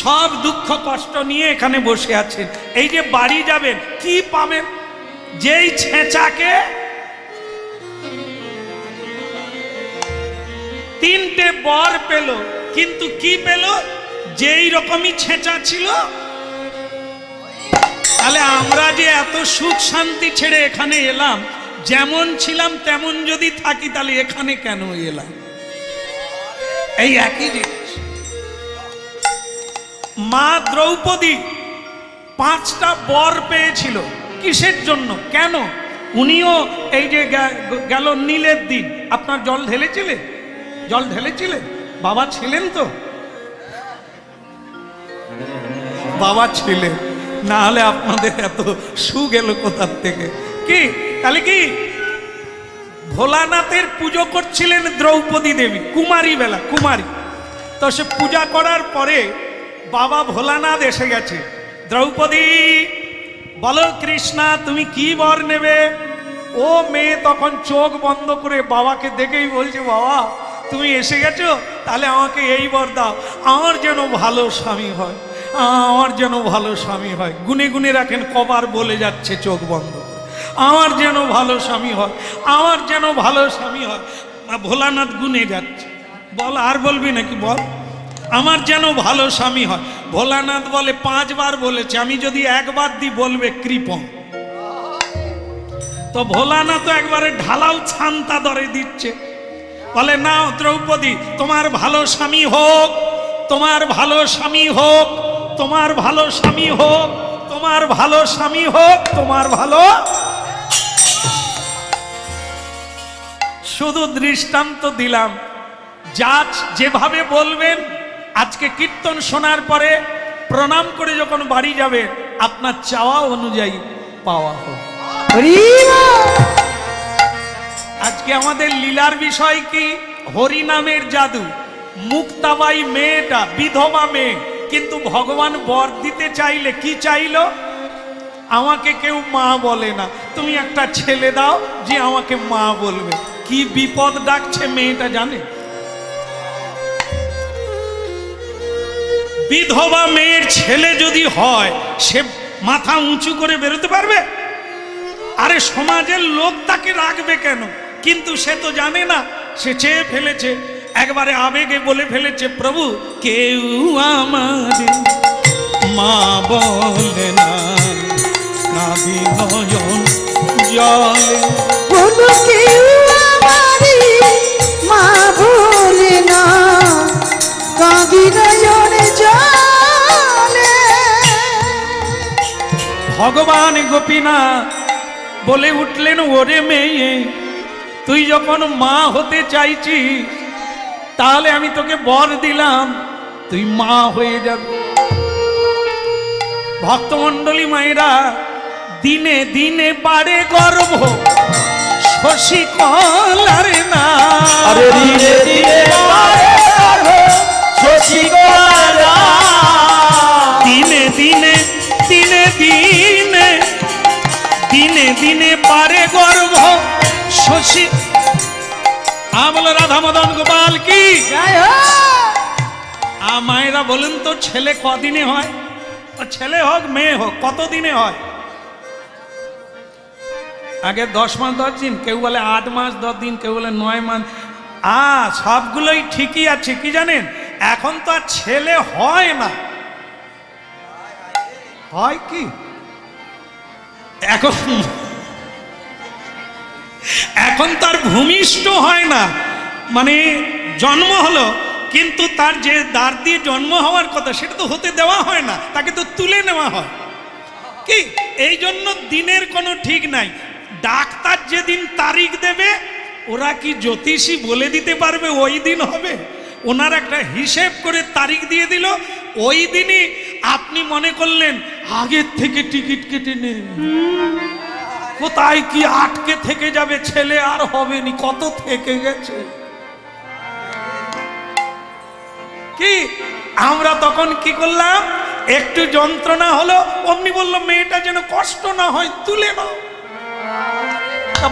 S1: সব দুঃখ কষ্ট নিয়ে এখানে বসে আছেন। এই যে বাড়ি যাবেন কি পাবেন? যেই ছেঁচাকে তিনটে বর পেল, কিন্তু কি পেল? যেই রকমই ছেঁচা ছিল। তাহলে আমরা যে এত সুখ শান্তি ছেড়ে এখানে এলাম, যেমন ছিলাম তেমন যদি থাকি তাহলে এখানে কেন এলাম? এই একই জিনিস। মা দ্রৌপদী 5টা বর পেয়েছিল, কিসের জন্য? কেন? উনিও এই যে গেল নীলের দিন, আপনার জল ঢেলেছিলেন? জল ঢেলেছিলেন? বাবা ছিলেন তো? বাবা ছিলেন, না হলে আপনাদের এত সু গেল কোথার থেকে? কি তাহলে কি ভোলানাথের পুজো করছিলেন দ্রৌপদী দেবী, কুমারী বেলা, কুমারী। তো সে পূজা করার পরে বাবা ভোলানাথ এসে গেছে। দ্রৌপদী বলো কৃষ্ণা তুমি কি বর নেবে? ও মেয়ে তখন চোখ বন্ধ করে বাবাকে দেখেই বলছে, বাবা তুমি এসে গেছো, তাহলে আমাকে এই বর দাও, আমার যেন ভালো স্বামী হয়, আমার যেন ভালো স্বামী হয়। গুনে গুনে রাখেন কবার বলে যাচ্ছে চোখ বন্ধ করে, আমার যেন ভালো স্বামী হয়, আমার যেন ভালো স্বামী হয়। ভোলানাথ গুনে যাচ্ছে। বল আর বলবি নাকি? বল আমার যেন ভালো স্বামী হয়। ভোলানাথ বলে 5 বার বলেছে, আমি যদি একবার দিই বলবে কৃপণ। তো ভোলানাথ তো একবারে ঢালাও ছান্তা দরে দিচ্ছে। বলে না দ্রৌপদী, তোমার ভালো স্বামী হোক, তোমার ভালো স্বামী হোক, তোমার ভালো স্বামী হোক, তোমার ভালো স্বামী হোক, তোমার ভালো। শুধু দৃষ্টান্ত দিলাম, যা যেভাবে বলবেন। আজকে কীর্তন শোনার পরে প্রণাম করে যখন বাড়ি যাবেন, আপনার চাওয়া অনুযায়ী পাওয়া হোক। আজকে আমাদের লীলার বিষয় কি? হরিনামের জাদু। মুক্তাবাই মেয়েটা বিধবা মেয়ে, কিন্তু ভগবান বর দিতে চাইলে কি চাইলো? আমাকে কেউ মা বলে না, তুমি একটা ছেলে দাও যে আমাকে মা বলবে। কি বিপদ ডাকছে মেয়েটা জানে? বিধবা মেয়ের ছেলে যদি হয়, সে মাথা উঁচু করে বেরোতে পারবে? আরে সমাজের লোক তাকে রাখবে কেন? কিন্তু সে তো জানে না, সে চেয়ে ফেলেছে, একবারে আবেগে বলে ফেলেছে, প্রভু কেউ আমাদের মা বলে না, কাঁদি নয়ন জলে।
S2: বলো কেউ আমারে মা বলে না,
S1: ভগবান গোপীনাথ বলে উঠলেন, ওরে মেয়ে, তুই যখন মা হতে চাইছিস তাহলে আমি তোকে বর দিলাম, তুই মা হয়ে যাবি। ভক্তমণ্ডলী মায়েরা, দিনে দিনে বাড়ে গর্ভ শশী কলার না,
S3: আরে দিনে দিনে বাড়ে গর্ভ শশী কলার না,
S1: দিনে দিনে দিনে দিনে দিনে দিনে বাড়ে গর্ভ শশী। বলো রাধা মদন গোপাল কি
S2: জয় হোক।
S1: মায়েরা বলুন তো, ছেলে কদিনে হয়? ছেলে হোক মেয়ে হোক কত দিনে হয়? আগে 10 মাস 10 দিন, কেউ বলে 8 মাস 10 দিন, কেউ বলে 9 মাস। সবগুলোই ঠিকই আছে, কি জানেন, এখন তো আর ছেলে হয় না। হয় কি এখন তার ভূমিষ্ঠ হয় না, মানে জন্ম হলো কিন্তু তার যে দ্বার দিয়ে জন্ম হওয়ার কথা সেটা তো হতে দেওয়া হয় না, তাকে তো তুলে নেওয়া হয়। কি এই জন্য দিনের কোনো ঠিক নাই। ডাক্তার যেদিন তারিখ দেবে, ওরা কি জ্যোতিষী বলে দিতে পারবে ওই দিন হবে? ওনার একটা হিসেব করে তারিখ দিয়ে দিল, ওই দিনই আপনি মনে করলেন আগের থেকে টিকিট কেটে নেন, কোথায় কি আটকে থেকে যাবে, ছেলে আর হবে নি, কত থেকে গেছে। কি আমরা তখন কি করলাম, একটু যন্ত্রণা হলো অমনি বললো মেয়েটা যেন কষ্ট না হয়, তুলে নাও,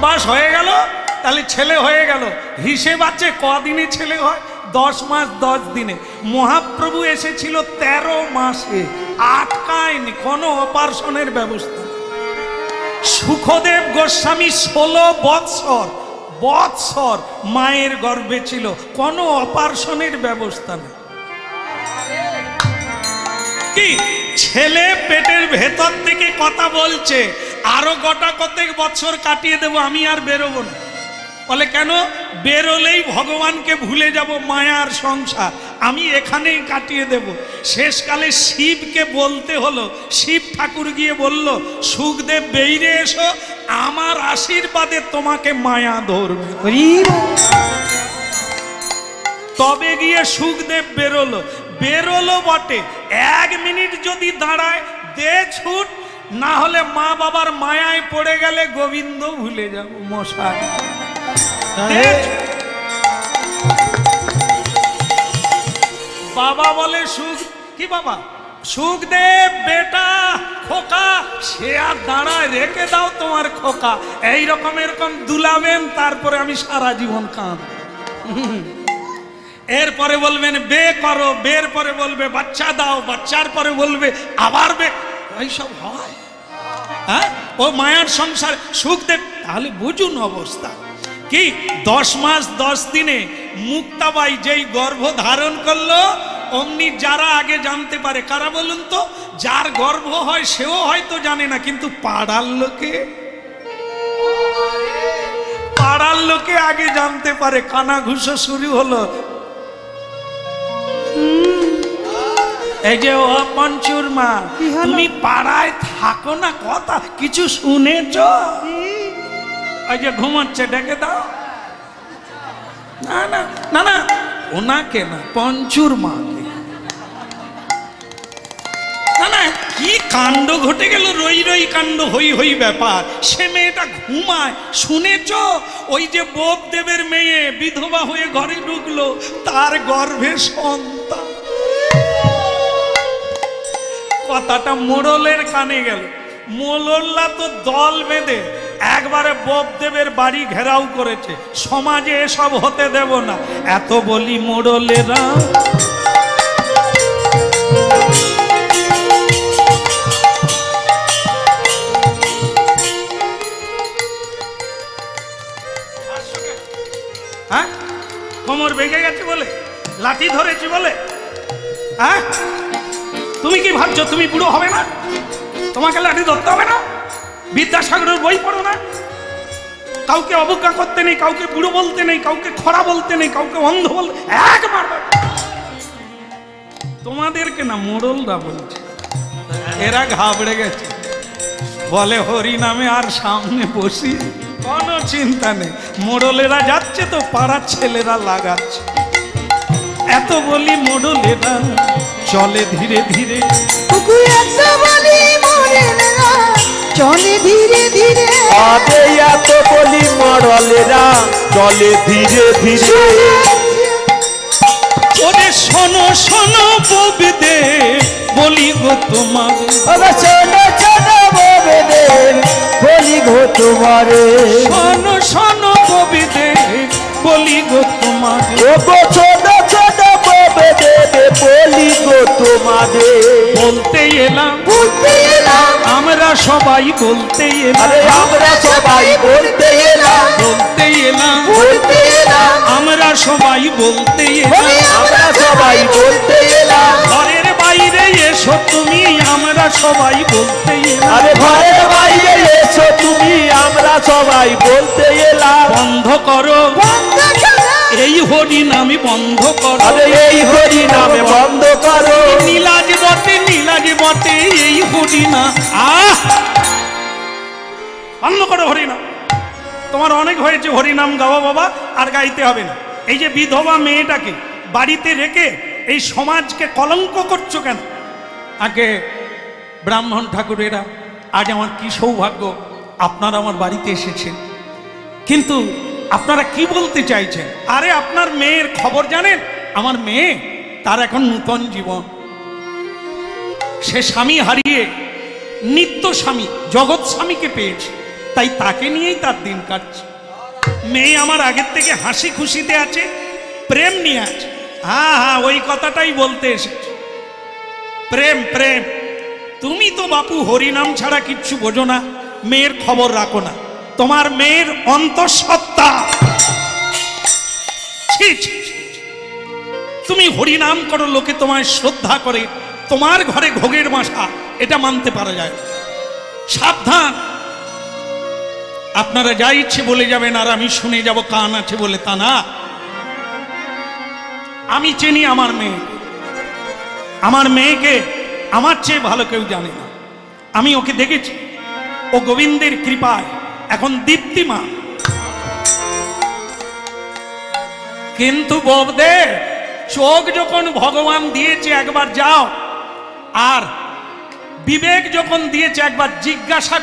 S1: বাস হয়ে গেল, তাহলে ছেলে হয়ে গেল। হিসেব আছে কদিনে ছেলে হয়? 10 মাস 10 দিনে। মহাপ্রভু এসেছিল 13 মাসে, আটকায়নি, কোনো অপারেশনের ব্যবস্থা। সুখদেব গোস্বামী 16 বৎসর মায়ের গর্ভে ছিল, কোনো অপারেশনের ব্যবস্থা নেই। কি ছেলে পেটের ভেতর থেকে কথা বলছে, আরো গোটা কতক বছর কাটিয়ে দেব, আমি আর বেরোবো না। বলে কেন? বেরোলেই ভগবানকে ভুলে যাব, মায়ার সংসার, আমি এখানেই কাটিয়ে দেব। শেষকালে শিবকে বলতে হলো, শিব ঠাকুর গিয়ে বলল, সুখদেব বেরিয়ে এসো, আমার আশীর্বাদে তোমাকে মায়া ধরবে। তবে গিয়ে সুখদেব বেরোলো বটে, 1 মিনিট যদি দাঁড়ায় দে ছুট, না হলে মা বাবার মায়ায় পড়ে গেলে গোবিন্দ ভুলে যাব মশাই। বাবা বলে কি বাবা? সুখদেব বেটা খোকা, সে আর দাঁড়ায়, রেখে দাও তোমার খোকা, এইরকম এরকম দুলাবেন, তারপরে আমি সারা জীবন কাঁদ। এরপরে বলবেন বে করো, বের পরে বলবে বাচ্চা দাও, বাচ্চার পরে বলবে আবার বে, এইসব হয়? হ্যাঁ, ও মায়ার সংসার সুখদেব। তাহলে বুঝুন অবস্থা কি, 10 মাস 10 দিনে মুক্তাবাই যেই গর্ভ ধারণ করলো, অমনি যারা আগে জানতে পারে, কারা বলুন তো? যার গর্ভ হয় সেও হয়তো জানে না, কিন্তু পাড়ার লোকে আগে জানতে পারে। কানাঘুষো শুরু হলো। এই যে ও পঞ্চুর মা, তুমি পাড়ায় থাকো না, কথা কিছু শুনেছ? ওই যে ঘুমাচ্ছে, ডেকে দাও। না না না না, ওনাকে না, পঞ্চুর মাকে। না না, কি কাণ্ড ঘটে গেল, রই কাণ্ড, হই ব্যাপার। সে মেয়েটা ঘুমায়, শুনেছ? ওই যে বোপদেবের মেয়ে বিধবা হয়ে ঘরে ঢুকলো, তার গর্ভে সন্তান। কথাটা মোড়লের কানে গেল। মোড়লরা তো দল বেঁধে একবারে বোপদেবের বাড়ি ঘেরাও করেছে, সমাজে এসব হতে দেব না। এত বলি মোড়লেরা, হ্যাঁ, কোমর ভেঙে গেছে বলে, লাঠি ধরেছি বলে, হ্যাঁ, তুমি কি ভাবছো তুমি বুড়ো হবে না? তোমাকে লাঠি ধরতে হবে না? বিদ্যাসাগরের বই পড়ো না? কাউকে অবজ্ঞা করতে নেই, কাউকে বুড়ো বলতে নেই, কাউকে খরা বলতে নেই, কাউকে অন্ধ বলতে, এক মারবে। তোমাদেরকে না, মোড়লরা বলছে, এরা ঘাবড়ে গেছে। বলে হরি নামে আর সামনে বসি, কোনো চিন্তা নেই, মোড়লেরা যাচ্ছে তো পাড়ার ছেলেরা লাগাচ্ছে। এত বলি মোড়লেরা চলে ধীরে ধীরে,
S2: ওগো এত বলি মোড়লেরা চলে ধীরে ধীরে,
S3: আবে এত বলি মরলেরা চলে ধীরে ধীরে।
S1: ওরে শোনো শোনো ববিদে বলি গো তোমাদের,
S3: ওগো শোনো শোনো ববিদের বলি গো তোমারে,
S1: শোনো শোনো ববিদে বলি গো তোমাদের,
S3: ওগো শোনো শোনো ববিদের বলি গো তোমারে।
S1: বলতে এলাম
S2: বলতে এলাম
S1: আমরা সবাই বলতে
S3: আরে
S1: এলাম,
S3: আমরা সবাই বলতে এলাম,
S1: বলতে এলাম
S2: বলতে এলাম,
S1: আমরা সবাই বলতে এলাম,
S3: আমরা সবাই বলতে এলাম।
S1: ঘরের বাইরে এসো তুমি আমরা সবাই বলতে এলাম,
S3: আরে ঘরের বাইরে এসো তুমি আমরা সবাই বলতে এলাম।
S1: বন্ধ করো
S2: বন্ধ করো,
S1: এই হরি নামে বন্ধ করো,
S3: আরে এই হরি নামে বন্ধ করো,
S1: নীলাজ বটে এই হরি না, বন্ধ করো হরি নাম। তোমার অনেক হয়েছে হরি নাম গাওয়া বাবা, আর গাইতে হবে না। এই যে বিধবা মেয়েটাকে বাড়িতে রেখে এই সমাজকে কলঙ্ক করছো কেন? আগে ব্রাহ্মণ ঠাকুরেরা, আজ আমার কি সৌভাগ্য আপনারা আমার বাড়িতে এসেছেন, কিন্তু আপনারা কি বলতে চাইছেন? আরে আপনার মেয়ের খবর জানেন? আমার মেয়ে, তার এখন নূতন জীবন, সে স্বামী হারিয়ে নিত্য স্বামী জগৎ স্বামীকে পেয়েছে, তাই তাকে নিয়েই তার দিন কাটছে। মেয়ে আমার আগের থেকে হাসি খুশিতে আছে, প্রেম নিয়ে আছে। হ্যাঁ হ্যাঁ, ওই কথাটাই বলতে এসেছে, প্রেম প্রেম। তুমি তো বাপু হরিনাম ছাড়া কিচ্ছু বোঝো না, মেয়ের খবর রাখো না। তোমার মেয়ের অন্তঃসত্ত্বা, ছি ছি ছি, তুমি হরিনাম করো, লোকে তোমায় শ্রদ্ধা করে, তোমার ঘরে ঘোগের বাসা, এটা মানতে পারা যায়। সাবধান, আপনারা যা ইচ্ছে বলে যাবেন আর আমি শুনে যাব, কান আছে বলে তা না। আমি চিনি আমার মেয়ে, আমার মেয়েকে আমার চেয়ে ভালো কেউ জানে না। আমি ওকে দেখেছি, ও গোবিন্দের কৃপায় এখন দীপ্তিমান। কিন্তু ববদে, চোখ যখন ভগবান দিয়েছে একবার যাও, আর বিবেক যখন দিয়েছে একবার জিজ্ঞাসা